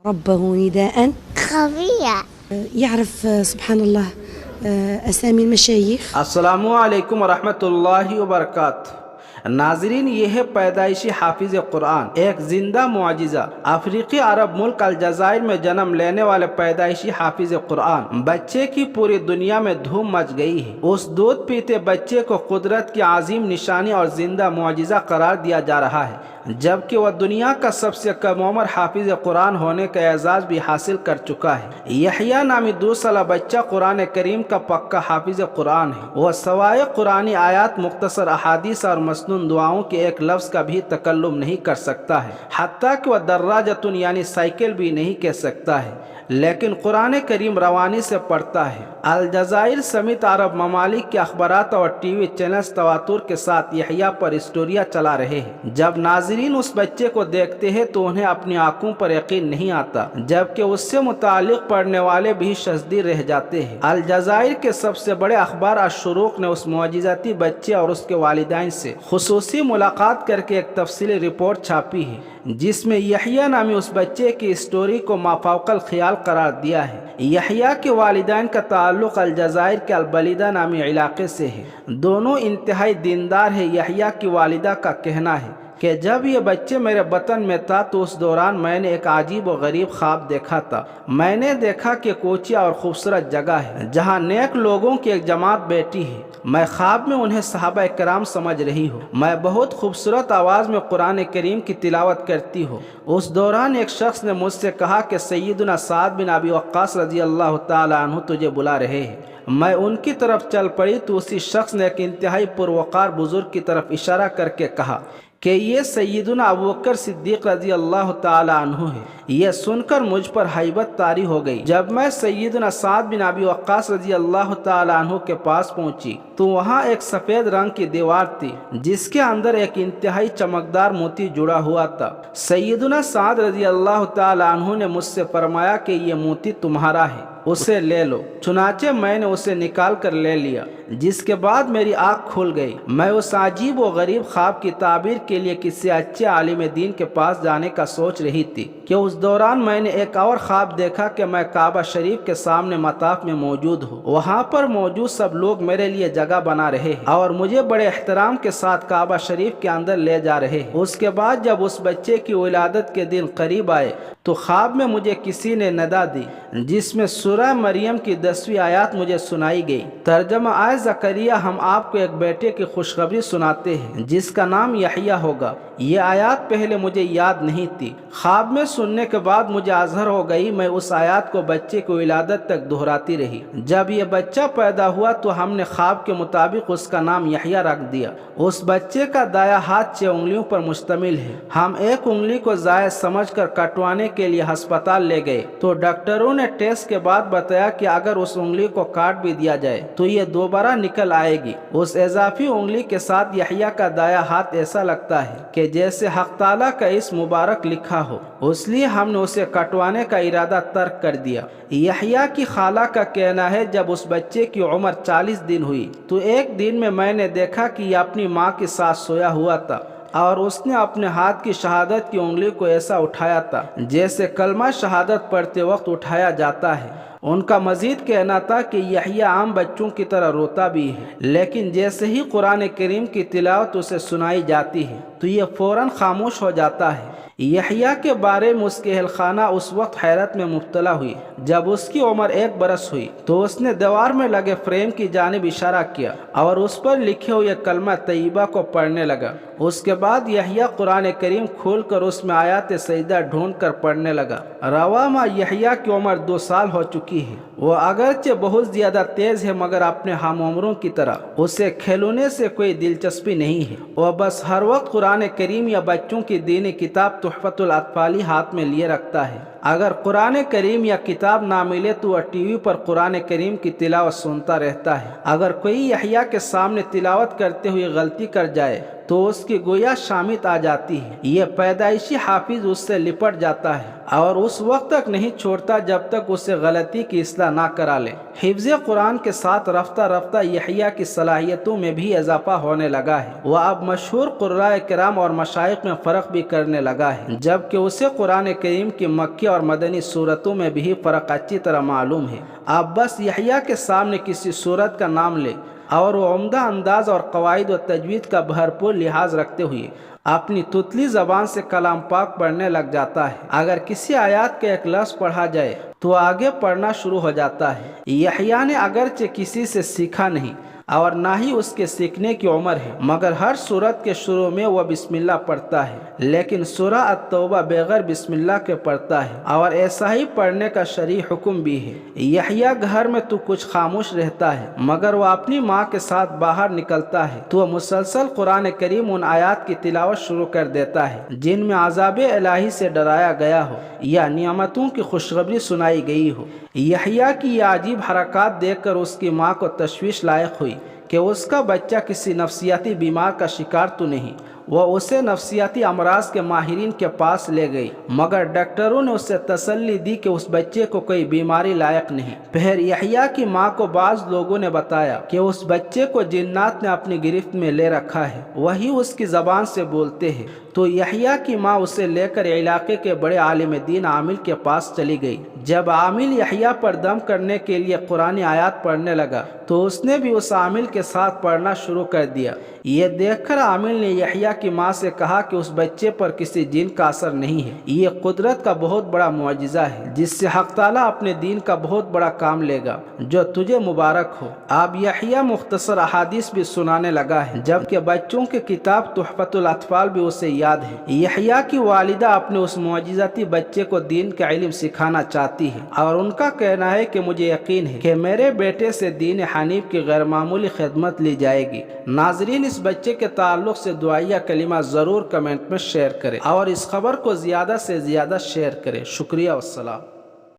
ربه نداء خفية. يعرف سبحان الله أسامي المشايخ. अस्सलामुअलैकुम वरहमतुल्लाहि वबरकातुहू। नाजरीन, ये है पैदाइशी हाफिज कुरान, एक जिंदा मुआजिजा। अफ्रीकी अरब मुल्क अलजायर में जन्म लेने वाले पैदाइशी हाफिज कुरान बच्चे की पूरी दुनिया में धूम मच गई है। उस दूध पीते बच्चे को कुदरत की आजीम निशानी और जिंदा मुआजिजा करार दिया जा रहा है, जबकि वह दुनिया का सबसे कम उम्र हाफिज कुरान होने का एजाज भी हासिल कर चुका है। यहया नामी 2 साला बच्चा कुरान करीम का पक्का हाफिज कुरान है। वह सवाए कुरानी आयात, मुख्तसर अहादीस और मसनून दुआओं के एक लफ्ज़ का भी तकल्लुम नहीं कर सकता है, हत्ता कि वह दर्राजतुन यानी साइकिल भी नहीं कह सकता है, लेकिन कुरान करीम रवानी से पढ़ता है। अलजायर समेत अरब ममालिक के अखबारात और टीवी चैनल्स तवातुर के साथ यहया पर स्टोरियाँ चला रहे हैं। जब नाजरीन उस बच्चे को देखते हैं तो उन्हें अपनी आंखों पर यकीन नहीं आता, जबकि उससे मुतालिक पढ़ने वाले भी शज़दी रह जाते हैं। अलजायर के सबसे बड़े अखबार अश-शुरूक ने उस मुअजिज़ाती बच्चे और उसके वालिदैन से खुसूसी मुलाकात करके एक तफसीली रिपोर्ट छापी है, जिसमें यहया नामी उस बच्चे की स्टोरी को माफौकल ख्याल करार दिया है। यहया के वालिदैन का ताल्लुक़ अलजायर के अलबलीदा नामी इलाके से है। दोनों इंतहाई दीनदार है। यहया की वालिदा का कहना है कि जब ये बच्चे मेरे बतन में था तो उस दौरान मैंने एक अजीब व गरीब ख्वाब देखा था। मैंने देखा कि कोचिया और खूबसूरत जगह है जहाँ नेक लोगों की एक जमात बैठी है। मैं ख्वाब में उन्हें सहाबा कराम समझ रही हूँ। मैं बहुत खूबसूरत आवाज़ में कुरान करीम की तिलावत करती हूँ। उस दौरान एक शख्स ने मुझसे कहा कि सैयदना साद बिन अबी वक्कास रज़ी अल्लाह तआला अन्हु तुझे बुला रहे हैं। मैं उनकी तरफ चल पड़ी तो उसी शख्स ने एक इंतहाई पुरवकार बुजुर्ग की तरफ इशारा करके कहा कि ये सैयदना अबू बकर सिद्दीक़ रज़ी अल्लाह तआला अन्हु है। यह सुनकर मुझ पर हैबत तारी हो गई। जब मैं सैयदना साद बिन अबी वक्कास रज़ी अल्लाह तआला अन्हु के पास पहुंची तो वहां एक सफ़ेद रंग की दीवार थी, जिसके अंदर एक इंतहाई चमकदार मोती जुड़ा हुआ था। सैयदना साद रज़ी अल्लाह तआला अन्हु ने मुझसे फरमाया कि ये मोती तुम्हारा है, उसे ले लो। चुनाचे मैंने उसे निकाल कर ले लिया, जिसके बाद मेरी आँख खुल गई। मैं उस अजीब व गरीब ख्वाब की ताबीर के लिए किसी अच्छे आलिम दीन के पास जाने का सोच रही थी कि उस दौरान मैंने एक और ख्वाब देखा कि मैं काबा शरीफ के सामने मताफ में मौजूद हूँ। वहाँ पर मौजूद सब लोग मेरे लिए जगह बना रहे हैं और मुझे बड़े एहतराम के साथ काबा शरीफ के अंदर ले जा रहे हैं। उसके बाद जब उस बच्चे की विलादत के दिन करीब आए तो ख्वाब में मुझे किसी ने नदा दी, जिसमें सूरह मरियम की 10वीं आयत मुझे सुनाई गई। तर्जमा आए ज़करिया, हम आपको एक बेटे की खुशखबरी सुनाते हैं जिसका नाम यहया होगा। ये आयत पहले मुझे याद नहीं थी। ख्वाब में सुनने के बाद मुझे अजहर हो गई। मैं उस आयत को बच्चे की विलादत तक दोहराती रही। जब ये बच्चा पैदा हुआ तो हमने ख्वाब के मुताबिक उसका नाम यहया रख दिया। उस बच्चे का दाया हाथ 6 उंगलियों पर मुश्तमिल है। हम एक उंगली को जायज समझकर कटवाने के लिए अस्पताल ले गए तो डॉक्टरों ने टेस्ट के बाद बताया कि अगर उस उंगली को काट भी दिया जाए तो ये दोबारा निकल आएगी। उस इजाफी उंगली के साथ यहया का दाया हाथ ऐसा लगता है कि जैसे हक ताला का इस मुबारक लिखा हो, इसलिए हमने उसे कटवाने का इरादा तर्क कर दिया। यहया की खाला का कहना है जब उस बच्चे की उम्र 40 दिन हुई तो एक दिन में मैंने देखा कि यह अपनी माँ के साथ सोया हुआ था और उसने अपने हाथ की शहादत की उंगली को ऐसा उठाया था जैसे कलमा शहादत पढ़ते वक्त उठाया जाता है। उनका मजीद कहना था कि यहया आम बच्चों की तरह रोता भी है, लेकिन जैसे ही कुरान करीम की तिलावत उसे सुनाई जाती है तो ये फौरन खामोश हो जाता है। यहया के बारे में उसके अहलखाना उस वक्त हैरत में मुब्तला हुई। जब उसकी उम्र 1 बरस हुई तो उसने दीवार में लगे फ्रेम की जानिब इशारा किया और उस पर लिखे हुए कलमा तय्यबा को पढ़ने लगा। उसके बाद यहया कुरान करीम खोलकर उसमें आयत सजदा ढूंढ कर पढ़ने लगा। रवामा यहया की उम्र 2 साल हो चुकी है। वो अगरचे बहुत ज़्यादा तेज़ है मगर अपने हम उम्रों की तरह उसे खिलौने से कोई दिलचस्पी नहीं है। वह बस हर वक्त कुरान करीम या बच्चों की दीनी किताब तुहफ़तुल अत्फ़ाली हाथ में लिए रखता है। अगर कुरान करीम या किताब ना मिले तो वह टीवी पर कुरान करीम की तिलावत सुनता रहता है। अगर कोई यहया के सामने तिलावत करते हुए गलती कर जाए تو اس کی گویا شامت آ جاتی ہے۔ یہ پیدائشی حافظ اس سے لپٹ جاتا ہے اور اس وقت تک نہیں چھوڑتا جب تک اسے غلطی کی اصلاح نہ کرا لے۔ حفظ قرآن کے ساتھ رفتہ رفتہ یحییٰ کی صلاحیتوں میں بھی اضافہ ہونے لگا ہے۔ وہ اب مشہور قراء کرام اور مشائخ میں فرق بھی کرنے لگا ہے، جبکہ اسے قرآن کریم کی مکی اور مدنی صورتوں میں بھی فرق اچھی طرح معلوم ہے۔ آپ بس یحییٰ کے سامنے کسی صورت کا نام لیں اور وہ عمدہ انداز اور قواعد و تجوید کا بھرپور لحاظ رکھتے ہوئے اپنی تتلی زبان سے کلام پاک پڑھنے لگ جاتا ہے۔ اگر کسی آیات کے ایک لفظ پڑھا جائے تو آگے پڑھنا شروع ہو جاتا ہے۔ یحییٰ نے اگرچہ کسی سے سیکھا نہیں اور نہ ہی اس کے سیکھنے کی عمر ہے، مگر ہر سورت کے شروع میں وہ بسم اللہ پڑھتا ہے، لیکن سورہ التوبہ بغیر بسم اللہ کے پڑھتا ہے اور ایسا ہی پڑھنے کا شرعی حکم بھی ہے۔ یحییٰ گھر میں تو کچھ خاموش رہتا ہے، مگر وہ اپنی ماں کے ساتھ باہر نکلتا ہے تو وہ مسلسل قرآن کریم ان آیات کی تلاوت شروع کر دیتا ہے جن میں عذاب الہی سے ڈرایا گیا ہو یا نعمتوں کی خوشخبری سنائی گئی ہو۔ یحییٰ کی یہ عجیب حرکات دیکھ کر اس کی ماں کو تشویش لاحق ہوئی کہ اس کا بچہ کسی نفسیاتی بیمار کا شکار تو نہیں۔ وہ اسے نفسیاتی امراض کے ماہرین کے پاس لے گئی، مگر ڈاکٹروں نے اسے تسلی دی کہ اس بچے کو کوئی بیماری لاحق نہیں۔ پھر یحییٰ کی ماں کو بعض لوگوں نے بتایا کہ اس بچے کو جنات نے اپنی گرفت میں لے رکھا ہے، وہی اس کی زبان سے بولتے ہیں۔ تو یحییٰ کی ماں اسے لے کر علاقے کے بڑے عالم دین عامل کے پاس چلی گئی۔ جب عامل یحییٰ پر دم کرنے کے لیے قرآن آیات پڑھنے لگا تو اس نے بھی اس عامل کے ساتھ پڑھنا شروع کر دیا۔ یہ دیکھ کر عامل نے یحییٰ کی ماں سے کہا کہ اس بچے پر کسی جن کا اثر نہیں ہے، یہ قدرت کا بہت بڑا معجزہ ہے جس سے حق تعالیٰ اپنے دین کا بہت بڑا کام لے گا، جو تجھے مبارک ہو۔ اب یحییٰ مختصر احادیث بھی سنانے لگا ہے، جبکہ بچوں کی کتاب تحفۃ الاطفال بھی اسے یاد ہے۔ یحییٰ کی والدہ اپنے اس معجزاتی بچے کو دین کا علم سکھانا چاہتی ہے اور ان کا کہنا ہے کہ مجھے یقین ہے کہ میرے بیٹے سے دین حنیف کی غیر معمولی خدمت لی جائے گی۔ ناظرین، اس بچے کے تعلق سے دعائیہ کلمہ ضرور کمنٹ میں شیئر کریں اور اس خبر کو زیادہ سے زیادہ شیئر کریں۔ شکریہ والسلام۔